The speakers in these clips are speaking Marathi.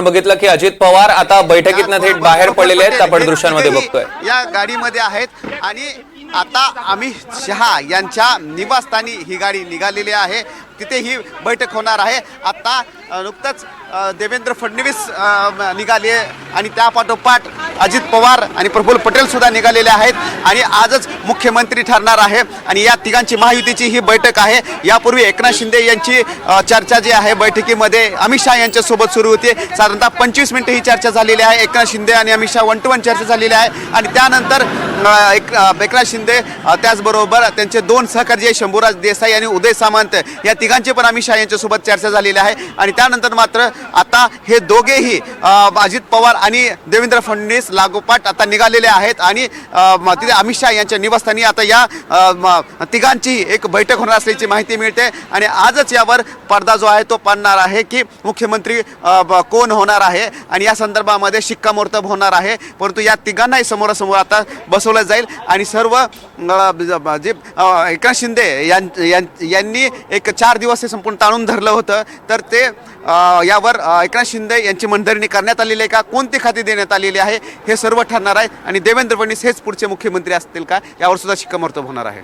बघितलं की अजित पवार आता बैठकीतनं थेट बाहेर पडलेले आहेत, आपण दृश्यांमध्ये बघतोय। या गाडीमध्ये आहेत आणि आता अमित शहा यांच्या निवासस्थानी ही गाडी निघालेली आहे, तिथे ही बैठक होणार आहे। आता नुकतंच देवेंद्र फडणवीस निघाले आणि त्यापाठोपाठ अजित पवार आणि प्रफुल्ल पटेल सुद्धा निघालेले आहेत आणि आजच मुख्यमंत्री ठरणार आहे आणि या तिघांची महायुतीची ही बैठक आहे। यापूर्वी एकनाथ शिंदे यांची चर्चा जी आहे बैठकीमध्ये अमित शहा यांच्या सोबत सुरू होती। साधारणतः 25 मिनिटे ही चर्चा झालेली आहे। एकनाथ शिंदे आणि अमित शहा 1-to-1 चर्चा झालेली आहे आणि त्यानंतर एकनाथ शिंदे त्याचबरोबर त्यांचे दोन सहकारी शंभूराज देसाई आणि उदय सामंत या तिघांचे पण अमित शहा यांच्यासोबत चर्चा झालेली आहे आणि त्यानंतर मात्र आता हे दोघेही अजित पवार आणि देवेंद्र फडणवीस लागोपाठ आता निघालेले आहेत आणि तिथे अमित शहा यांच्या निवासस्थानी आता या तिघांची एक बैठक होणार असल्याची माहिती मिळते आणि आजच यावर पडदा जो आहे तो पडणार आहे की मुख्यमंत्री कोण होणार आहे आणि या संदर्भामध्ये शिक्कामोर्तब होणार आहे। परंतु या तिघांनाही समोरासमोर आता बसवलं जाईल आणि सर्व जे एकनाथ शिंदे यांनी एक 4 दिवस हे संपूर्ण ताणून धरलं होतं, तर ते यावर एकनाथ शिंदे यांची मनधरणी करण्यात आलेली आहे का, कोणती खाती देण्यात आलेली आहे हे सर्व ठरणार आहे आणि देवेंद्र फडणवीस हेच पुढचे मुख्यमंत्री असतील का यावर सुद्धा शिक्कामोर्तब होणार आहे।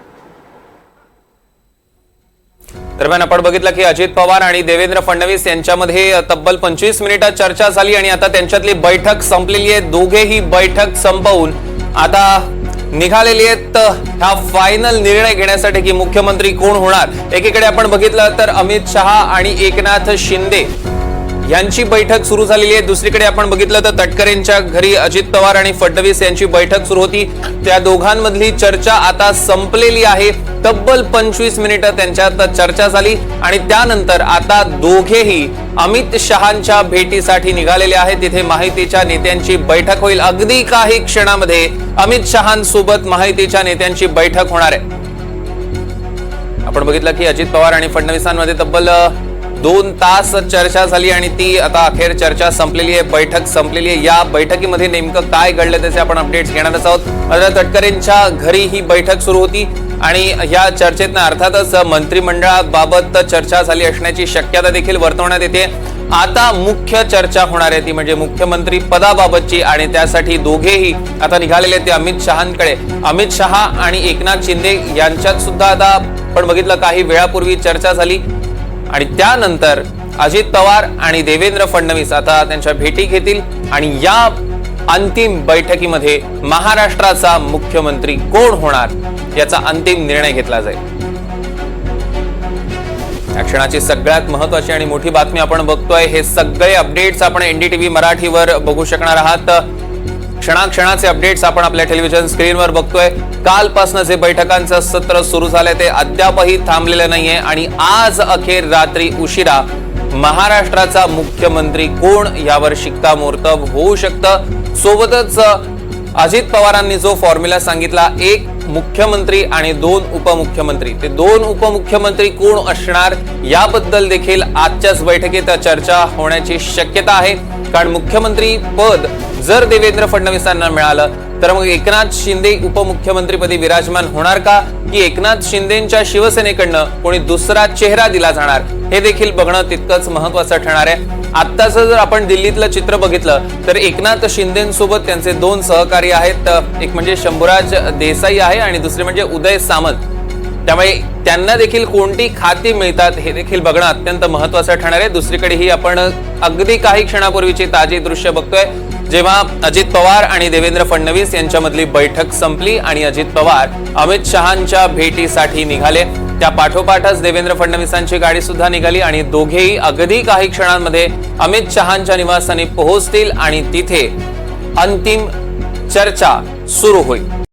दरम्यान आपण बघितलं की अजित पवार आणि देवेंद्र फडणवीस यांच्यामध्ये तब्बल 25 मिनिटात चर्चा झाली आणि आता त्यांच्यातली बैठक संपलेली आहे। दोघेही बैठक संपवून आता निघालेली आहेत हा फायनल निर्णय घेण्यासाठी की मुख्यमंत्री कोण होणार। एकीकडे आपण बघितलं तर अमित शहा आणि एकनाथ शिंदे यांची बैठक सुरू झालेली आहे, दुसरीकडे आपण बघितलं तर तटकरेंच्या घरी अजित पवार आणि फडणवीस यांची बैठक सुरू होती। त्या दोघांमधली चर्चा आता संपलेली आहे। तब्बल 25 मिनिटं त्यांच्यात चर्चा झाली आणि त्यानंतर आता दोघेही अमित शहांच्या भेटीसाठी निघालेले आहेत। तिथे माहितीच्या नेत्यांची बैठक होईल। अगदी काही क्षणामध्ये अमित शहांसोबत माहितीच्या नेत्यांची बैठक होणार आहे। आपण बघितलं की अजित पवार आणि फडणवीसांमध्ये तब्बल 2 तास चर्चा झाली आणि ती आता अखेर चर्चा संपलेली आहे, बैठक संपलेली आहे। या बैठकीमध्ये नेमकं काय घडलं त्याचे आपण अपडेट्स घेणारच आहोत। मात्र तटकरेंच्या घरी ही बैठक सुरू होती आणि या चर्चेतनं अर्थातच मंत्रिमंडळाबाबत चर्चा झाली असण्याची शक्यता देखील वर्तवण्यात येते। आता मुख्य चर्चा होणार आहे ती म्हणजे मुख्यमंत्री पदाबाबतची आणि त्यासाठी दोघेही आता निघालेले ते अमित शहांकडे। अमित शहा आणि एकनाथ शिंदे यांच्यात सुद्धा आता आपण बघितलं काही वेळापूर्वी चर्चा झाली आणि त्यानंतर अजित पवार आणि देवेंद्र फडणवीस आता त्यांच्या भेटी घेतील आणि या अंतिम बैठकीमध्ये महाराष्ट्राचा मुख्यमंत्री कोण होणार याचा अंतिम निर्णय घेतला जाईल। या क्षणाची सगळ्यात महत्त्वाची आणि मोठी बातमी आपण बघतोय। हे सगळे अपडेट्स आपण एनडीटीव्ही मराठीवर बघू शकणार आहात। क्षणाक्षणाचे अपडेट्स आपण आपल्या टेलिव्हिजन स्क्रीनवर बघतोय। कालपासून जे बैठकांचं सत्र सुरू झालंय ते अद्यापही थांबलेलं नाहीये आणि आज अखेर रात्री उशिरा महाराष्ट्राचा मुख्यमंत्री कोण यावर शिक्कामोर्तब होऊ शकतं। सोबतच अजित पवारांनी जो फॉर्म्युला सांगितला, 1 मुख्यमंत्री आणि 2 उपमुख्यमंत्री, ते 2 उपमुख्यमंत्री कोण असणार याबद्दल देखील आजच्याच बैठकीत चर्चा होण्याची शक्यता आहे। कारण मुख्यमंत्री पद जर देवेंद्र फडणवीसांना मिळालं तर मग एकनाथ शिंदे उपमुख्यमंत्रीपदी विराजमान होणार का, की एकनाथ शिंदेच्या शिवसेनेकडनं कोणी दुसरा चेहरा दिला जाणार हे देखील बघणं तितकंच महत्त्वाचं ठरणार आहे। आत्ताच जर आपण दिल्लीतलं चित्र बघितलं तर एकनाथ शिंदेसोबत त्यांचे 2 सहकारी आहेत, एक म्हणजे शंभूराज देसाई आहे आणि दुसरे म्हणजे उदय सामंत। त्यामुळे त्यांना देखील कोणती खाती मिळतात हे देखील बघणं अत्यंत महत्त्वाचं ठरणार आहे। दुसरीकडे ही आपण अगदी काही क्षणापूर्वीची ताजी दृश्य बघतोय, जेव्हा अजित पवार आणि देवेंद्र फडणवीस यांच्यामधली बैठक संपली आणि अजित पवार अमित शहांच्या भेटीसाठी निघाले। त्या पाठोपाठच देवेंद्र फडणवीसांची गाडी सुद्धा निघाली आणि दोघेही अगदी काही क्षणांमध्ये अमित शहांच्या निवासस्थानी पोहोचतील आणि तिथे अंतिम चर्चा सुरू होईल।